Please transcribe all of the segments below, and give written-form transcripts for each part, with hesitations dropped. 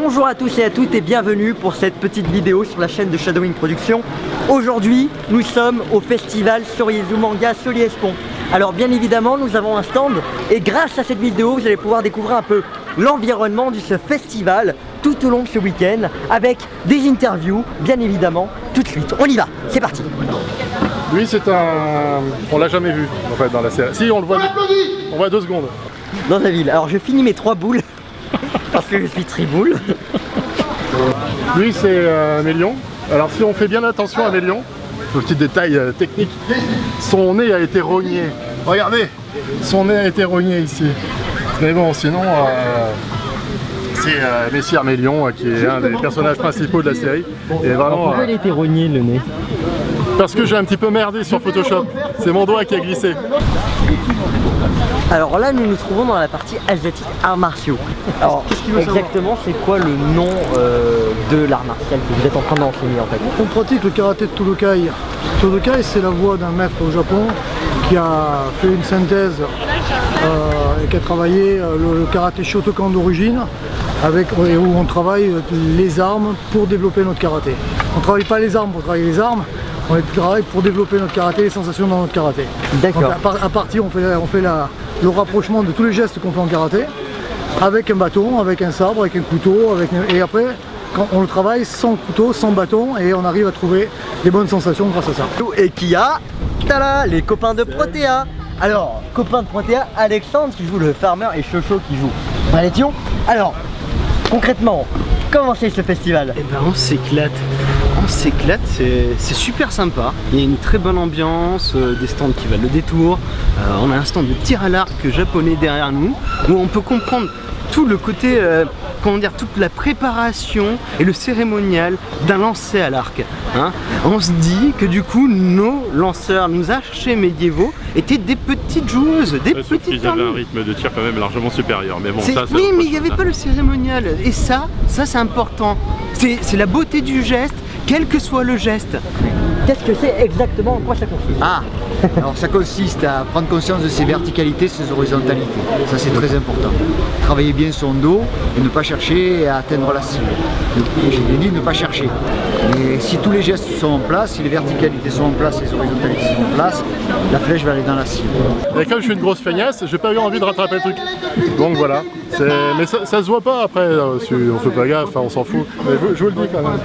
Bonjour à tous et à toutes et bienvenue pour cette petite vidéo sur la chaîne de Shadowing Productions. Aujourd'hui, nous sommes au festival Soryezu Manga Solliès-Pont. Alors bien évidemment, nous avons un stand et grâce à cette vidéo, vous allez pouvoir découvrir un peu l'environnement de ce festival tout au long de ce week-end avec des interviews, bien évidemment, tout de suite. On y va, c'est parti. Lui, c'est un... On l'a jamais vu, en fait, dans la série. Si, on le voit, on voit 2 secondes. Dans la ville. Alors je finis mes 3 boules parce que je suis triboule. Lui, c'est Mélion. Alors si on fait bien attention à Mélion, petit détail technique, son nez a été rogné. Regardez, son nez a été rogné ici. Mais bon, sinon, c'est Messire Mélion qui est un des personnages principaux de la série. Et vraiment, pourquoi il a été rogné le nez? Parce que j'ai un petit peu merdé sur Photoshop. C'est mon doigt qui a glissé. Alors là, nous nous trouvons dans la partie asiatique arts martiaux. Alors, exactement, c'est quoi le nom de l'art martial que vous êtes en train d'enseigner en fait? On pratique le karaté de Todokai. Todokai, c'est la voix d'un maître au Japon qui a fait une synthèse et qui a travaillé le karaté Shotokan d'origine, où on travaille les armes pour développer notre karaté. On ne travaille pas les armes pour travailler les armes, on travaille pour développer notre karaté, les sensations dans notre karaté. D'accord. À partir, on fait le rapprochement de tous les gestes qu'on fait en karaté, avec un bâton, avec un sabre, avec un couteau, et après, quand on le travaille sans couteau, sans bâton, et on arrive à trouver des bonnes sensations grâce à ça. Et qui a, tada, les copains de Protea. Alors, copains de Protea, Alexandre qui joue le farmer et Chocho qui joue Malétion. Alors, concrètement, comment c'est ce festival? Eh ben on s'éclate, c'est super sympa. Il y a une très bonne ambiance, des stands qui valent le détour. On a un stand de tir à l'arc japonais derrière nous, où on peut comprendre tout le côté, comment dire, toute la préparation et le cérémonial d'un lancer à l'arc. Hein. On se dit que du coup, nos lanceurs, nos archers médiévaux étaient des petites joueuses, des petites. Ils avaient un rythme de tir quand même largement supérieur. Mais bon, ça, oui, mais il n'y avait pas le cérémonial. Et ça c'est important. C'est la beauté du geste, quel que soit le geste. Qu'est-ce que c'est exactement? En quoi ça consiste? Alors ça consiste à prendre conscience de ses verticalités, ses horizontalités. Ça c'est très important. Travailler bien son dos et ne pas chercher à atteindre la cible. J'ai dit ne pas chercher. Mais si tous les gestes sont en place, si les verticalités sont en place, les horizontalités sont en place, la flèche va aller dans la cible. Et comme je suis une grosse feignasse, j'ai pas eu envie de rattraper le truc. Donc voilà. Mais ça se voit pas après, si on fait pas gaffe, on s'en fout. Mais je vous le dis quand même.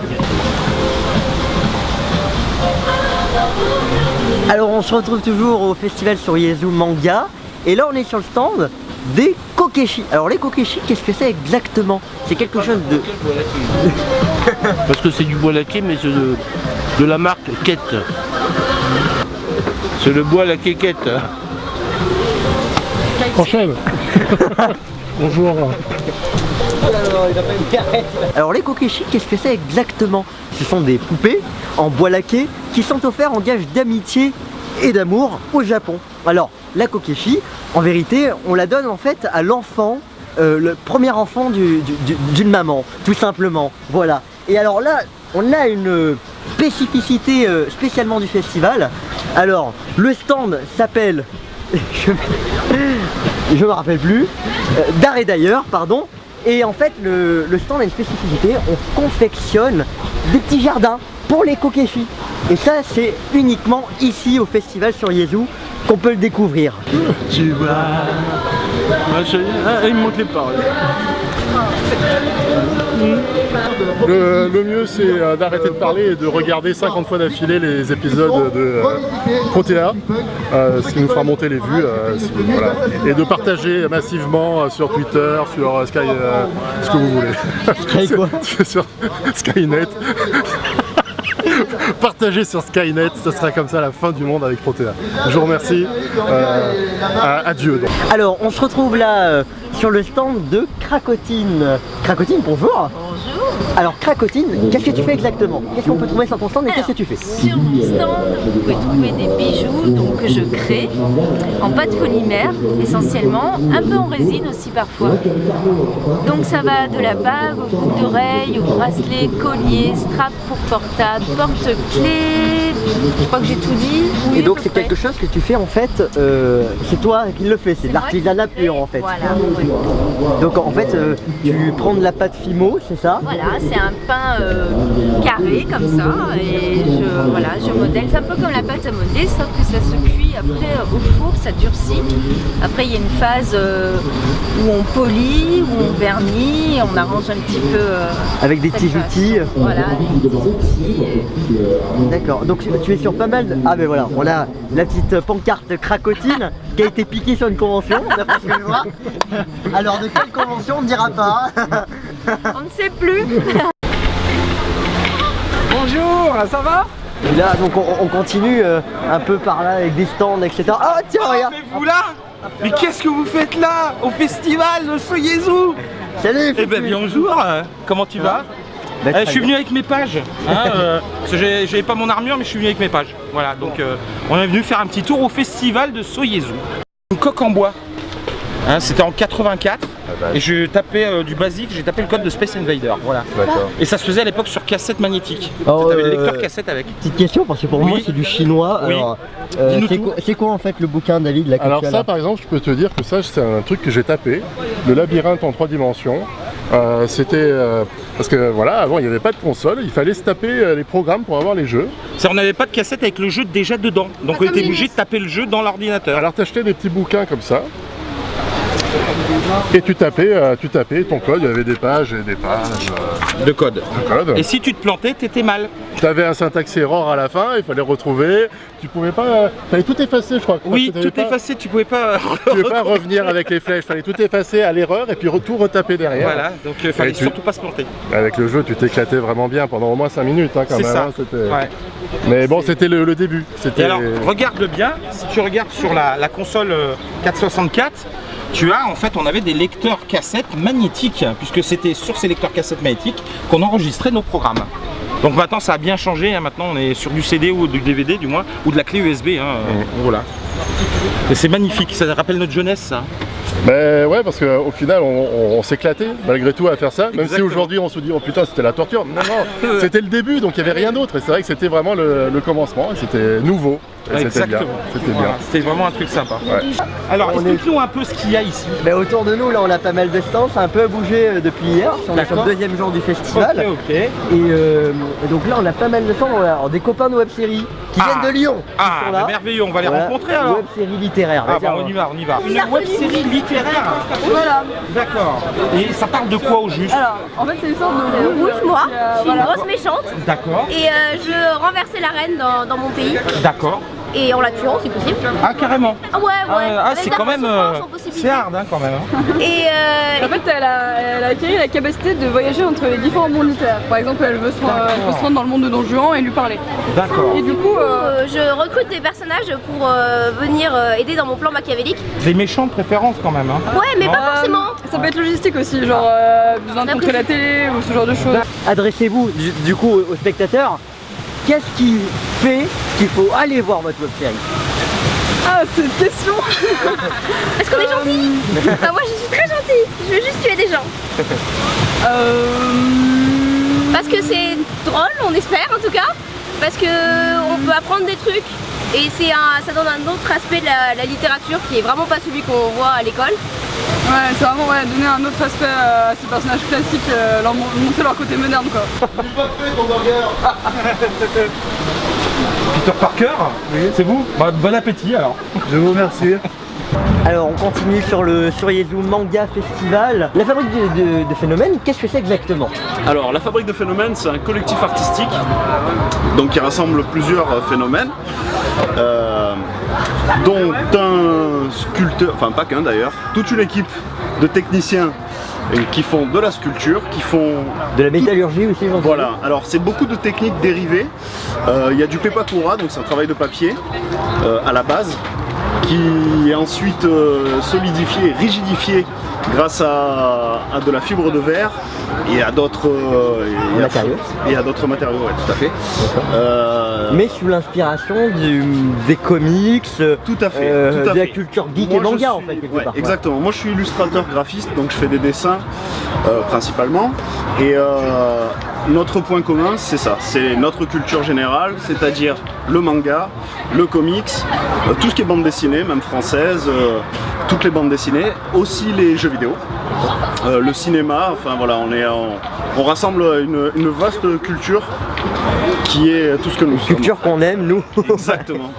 Alors on se retrouve toujours au festival Soryezu Manga et là on est sur le stand des kokeshi. Alors les kokeshi, qu'est-ce que c'est exactement? C'est quelque chose de... Parce que c'est du bois laqué, mais c'est de la marque Quête. C'est le bois laqué Quête. Enchaîne. Bonjour. Alors les kokeshi, qu'est-ce que c'est exactement? Ce sont des poupées en bois laqué qui sont offerts en gage d'amitié et d'amour au Japon. Alors la kokeshi, en vérité, on la donne en fait à l'enfant, le premier enfant d'une maman, tout simplement. Voilà. Et alors là, on a une spécificité spécialement du festival. Alors le stand s'appelle, je me rappelle plus, d'art et d'ailleurs, pardon. Et en fait, le stand a une spécificité, on confectionne des petits jardins pour les kokeshi. Et ça, c'est uniquement ici au festival Soryezu qu'on peut le découvrir. Tu vois. Il me manque les paroles. Le mieux c'est d'arrêter de parler et de regarder 50 fois d'affilée les épisodes de Protea, ce qui nous fera monter les vues, voilà. Et de partager massivement sur Twitter, sur Sky, ce que vous voulez. Sky quoi? Sur Skynet. Partagez sur Skynet, ce sera comme ça la fin du monde avec Protea. Je vous remercie, adieu donc. Alors on se retrouve là sur le stand de Cracotine. Cracotine, bonjour. Bonjour. Alors Cracotine, qu'est-ce que tu fais exactement? Qu'est-ce qu'on peut trouver sur ton stand et qu'est-ce que tu fais? Sur mon stand, vous pouvez trouver des bijoux donc, que je crée en pâte polymère essentiellement, un peu en résine aussi parfois. Donc ça va de la bague aux boucles d'oreilles, aux bracelets, colliers, straps pour portable, porte-clés, je crois que j'ai tout dit. Oui, et donc c'est quelque chose que tu fais en fait, c'est toi qui le fais, c'est de l'artisanat pur en fait. Voilà. Oui. Donc en fait, tu prends de la pâte Fimo, c'est ça? Voilà, c'est un pain carré comme ça et je modèle. C'est un peu comme la pâte à modeler, sauf que ça se cuit après au four, ça durcit. Après il y a une phase où on polit, où on vernit, on arrange un petit peu. Avec des petits outils. Voilà, avec des petits outils. D'accord, donc tu es sur pas mal de... Ah ben voilà, on a la petite pancarte Cracotine qui a été piquée sur une convention, d'après ce que je vois. Alors de quelle convention on ne dira pas? On ne sait plus. Bonjour, ça va? Et là donc on continue un peu par là avec des stands etc. Ah tiens regarde. Mais vous là? Mais qu'est-ce que vous faites là? Au festival de Soyezu? Salut. Eh ben bonjour, comment tu vas? Bah, Je suis venu avec mes pages, hein, parce que j'avais pas mon armure mais je suis venu avec mes pages. Voilà, donc on est venu faire un petit tour au festival de Soyezu. Une coque en bois, hein, c'était en 84 et je tapais du basique, j'ai tapé le code de Space Invader, voilà. Et ça se faisait à l'époque sur cassette magnétique. Oh, T'avais le lecteur cassette avec. Petite question parce que pour moi c'est du chinois. Oui. Alors, Dis-nous c'est quoi en fait le bouquin David là, que Alors tu as ça là par exemple, je peux te dire que ça c'est un truc que j'ai tapé, le labyrinthe en 3 dimensions. C'était parce que voilà, avant il n'y avait pas de console, il fallait se taper les programmes pour avoir les jeux. On n'avait pas de cassette avec le jeu déjà dedans, donc on était obligé de taper le jeu dans l'ordinateur. Alors t'achetais des petits bouquins comme ça et tu tapais ton code, il y avait des pages et des pages De code. de code. Et si tu te plantais, t'étais mal. Tu avais un syntaxe error à la fin, il fallait retrouver, tu pouvais pas, fallait tout effacer je crois. Oui, Parce que tout effacé, tu pouvais pas. tu pouvais pas revenir avec les flèches, fallait tout effacer à l'erreur et puis tout retaper derrière. Voilà, donc fallait Et tu- surtout pas se planter. Avec le jeu, tu t'éclatais vraiment bien pendant au moins 5 minutes hein, quand C'est même. ça. Hein, c'était- Ouais. Mais bon, c'était le début. Et C'était alors, regarde bien, si tu regardes sur la console 464, tu as en fait, on avait des lecteurs cassettes magnétiques, puisque c'était sur ces lecteurs cassettes magnétiques qu'on enregistrait nos programmes. Donc maintenant ça a bien changé, hein. Maintenant on est sur du CD ou du DVD du moins, ou de la clé USB, hein. Voilà. Et c'est magnifique, ça rappelle notre jeunesse ça. Mais ouais, parce qu'au final, on s'éclatait malgré tout à faire ça. Même si Exactement. aujourd'hui on se dit, oh putain, c'était la torture. Non, non, c'était le début, donc il n'y avait rien d'autre. Et c'est vrai que c'était vraiment le commencement, et c'était nouveau. Et c'était bien. Exactement. C'était Voilà, bien. c'était vraiment un truc sympa. Ouais. Alors On explique-nous un peu ce qu'il y a ici. Ben, autour de nous là on a pas mal de stands, ça a un peu bougé depuis hier, on est sur D'accord. le deuxième jour du festival. Ok. Et donc là on a pas mal de stands, on a alors, des copains de web-série qui viennent de Lyon. qui Ah, sont là. bah, merveilleux, on va les Voilà, rencontrer alors. Web-série littéraire. Ah Vas-y, bah alors. on y va, on y va. Une web série littéraire. Voilà. D'accord. Et ça parle de quoi au juste? Alors, en fait, c'est une sorte de Rouge, moi, je suis une voilà. grosse méchante D'accord. et je renversais la reine dans mon pays D'accord. et en la tuant si possible. Ah carrément. Ah ouais, ouais. Ah Avec c'est de la quand même force sans possibilité. c'est hard hein, quand même. Hein. Et En fait, elle a acquis la capacité de voyager entre les différents mondes littéraires. Par exemple, elle veut se rendre dans le monde de Don Juan et lui parler. D'accord. Et du coup, je recrute des personnages pour venir aider dans mon plan machiavélique. Des méchants de préférence quand même. Hein. Ouais, mais pas forcément. ça peut être logistique aussi, genre besoin de contrer la télé ou ce genre de choses. Adressez-vous du coup aux spectateurs. Qu'est-ce qui fait qu'il faut aller voir votre web-série? Ah, c'est une question. Est-ce qu'on est gentil? Enfin, moi je suis très gentille. Je veux juste tuer des gens. Parce que c'est drôle, on espère en tout cas. Parce que on peut apprendre des trucs. Et ça donne un autre aspect de la littérature qui est vraiment pas celui qu'on voit à l'école. Ouais, c'est vraiment donner un autre aspect à ces personnages classiques, leur montrer leur côté moderne quoi. Peter Parker. C'est vous? Bah, bon appétit alors. Je vous remercie. Alors on continue sur le Soyezu Manga Festival. La fabrique de phénomènes, qu'est-ce que c'est exactement? Alors, la Fabrique de Phénomènes, c'est un collectif artistique donc, qui rassemble plusieurs phénomènes, dont un sculpteur, enfin pas qu'un d'ailleurs, toute une équipe de techniciens qui font de la sculpture, qui font De la métallurgie aussi, j'en sais. voilà, alors c'est beaucoup de techniques dérivées. Il y a du pepakura, donc c'est un travail de papier à la base, qui est ensuite solidifié, rigidifié grâce à de la fibre de verre et à d'autres matériaux, ouais, tout à fait. Mais sous l'inspiration des comics, tout à fait, de la culture geek et manga en fait, quelque part. Exactement, moi je suis illustrateur graphiste, donc je fais des dessins principalement. Et notre point commun, c'est ça, c'est notre culture générale, c'est-à-dire le manga, le comics, tout ce qui est bande dessinée, même française, toutes les bandes dessinées, aussi les jeux vidéo, le cinéma, enfin voilà, on rassemble une vaste culture qui est tout ce que nous sommes. Culture qu'on aime, nous. Exactement.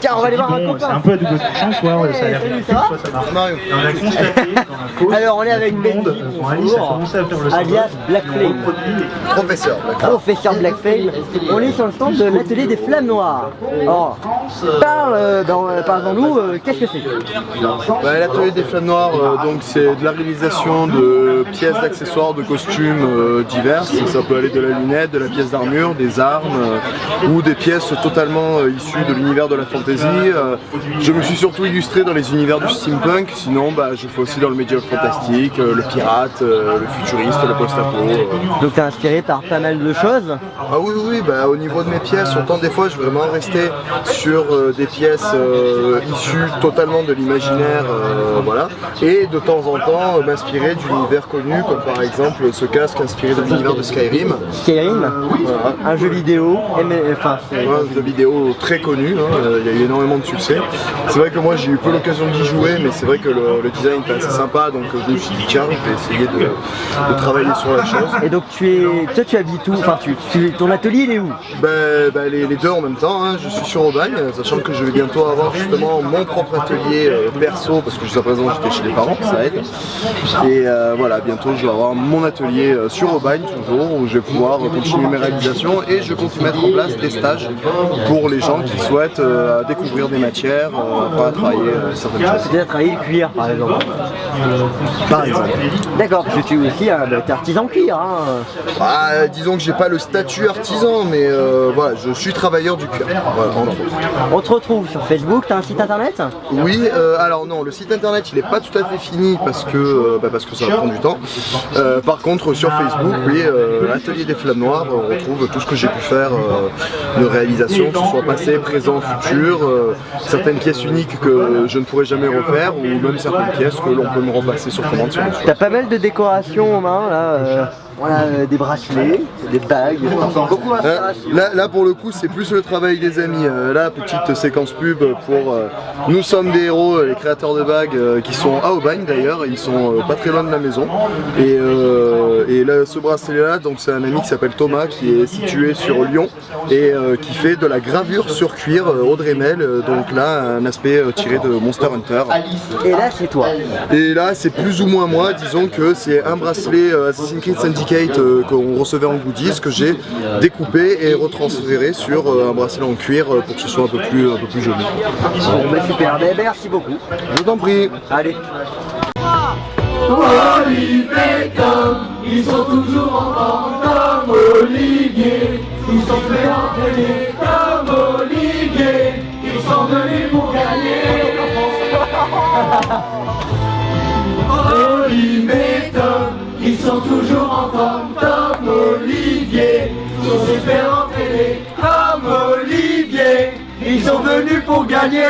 Tiens, on va aller voir un copain. C'est un peu à double tranchant, quoi. Ça a l'air bien, soit ça marche. Et on a constaté dans la cause Alors, on est avec tout le monde, son analyse a commencé à faire le alias Black Flame. Professeur Black Flame. On est sur le stand de l'atelier des Flammes Noires. Alors, parlons-nous, qu'est-ce que c'est? L'atelier des Flammes Noires, donc c'est de la réalisation de pièces d'accessoires, de costumes diverses. Ça peut aller de la lunette, de la pièce d'armure, des armes ou des pièces totalement issues de l'univers de la fantasy. Je me suis surtout illustré dans les univers du steampunk, sinon je fais aussi dans le médiéval fantastique, le pirate, le futuriste, le post-apo. Donc t'es inspiré par pas mal de choses? Ah oui, au niveau de mes pièces, autant des fois je vais vraiment rester sur des pièces issues totalement de l'imaginaire, voilà, et de temps en temps m'inspirer d'univers connus, comme par exemple ce casque inspiré de l'univers de Skyrim. Skyrim, voilà. Un jeu vidéo, un jeu vidéo très connu, il y a eu énormément de succès. C'est vrai que moi j'ai eu peu l'occasion d'y jouer, mais c'est vrai que le design était assez sympa, donc je me suis dit tiens, je vais essayer de travailler sur la chose. Et donc toi tu habites où? Enfin ton atelier il est où? Les deux en même temps, hein. Je suis sur Aubagne, sachant que je vais bientôt avoir justement mon propre atelier perso, parce que jusqu'à présent j'étais chez les parents, ça aide. Et voilà, bientôt je vais avoir mon atelier sur Aubagne toujours, où je vais pouvoir continuer mes réalisations, et je compte mettre en place des stages pour les gens qui souhaitent découvrir des matières, apprendre à travailler certaines choses. Peut-être travailler le cuir par exemple. Par exemple. D'accord, parce que tu es aussi un artisan cuir. Hein. Disons que j'ai pas le statut artisan, mais voilà, je suis travailleur du cuir. Voilà, on te retrouve sur Facebook, tu as un site internet? Oui, alors non, le site internet il est pas tout à fait fini parce que ça prend du temps. Par contre sur Facebook, oui, Atelier des Flammes Noires, on retrouve tout ce que j'ai pu faire de réalisation, que ce soit passé, présent, futur, certaines pièces uniques que je ne pourrais jamais refaire, ou même certaines pièces que l'on peut me remplacer sur commande sur le site. T'as pas mal de décorations aux mains là. Voilà, des bracelets, des bagues, beaucoup d'inspiration. Là pour le coup c'est plus le travail des amis. Là petite séquence pub pour Nous sommes des héros, les créateurs de bagues qui sont à Aubagne d'ailleurs, ils sont pas très loin de la maison. Et là, ce bracelet là, donc c'est un ami qui s'appelle Thomas qui est situé sur Lyon et qui fait de la gravure sur cuir Audrey-Mel, donc là un aspect tiré de Monster Hunter. Et là c'est toi. Et là c'est plus ou moins moi, disons que c'est un bracelet Assassin's Creed Syndicate qu'on recevait en goodies, que j'ai découpé et retransféré sur un bracelet en cuir pour que ce soit un peu plus joli. Bon, super, merci beaucoup. Je t'en prie. Allez. Olivier Tom, ils sont toujours en forme comme Olivier. Ils sont très entraînés comme Olivier. Ils sont venus pour gagner. Olivier Tom, ils sont toujours en forme comme Olivier. Ils sont super entraînés comme Olivier. Ils sont venus pour gagner.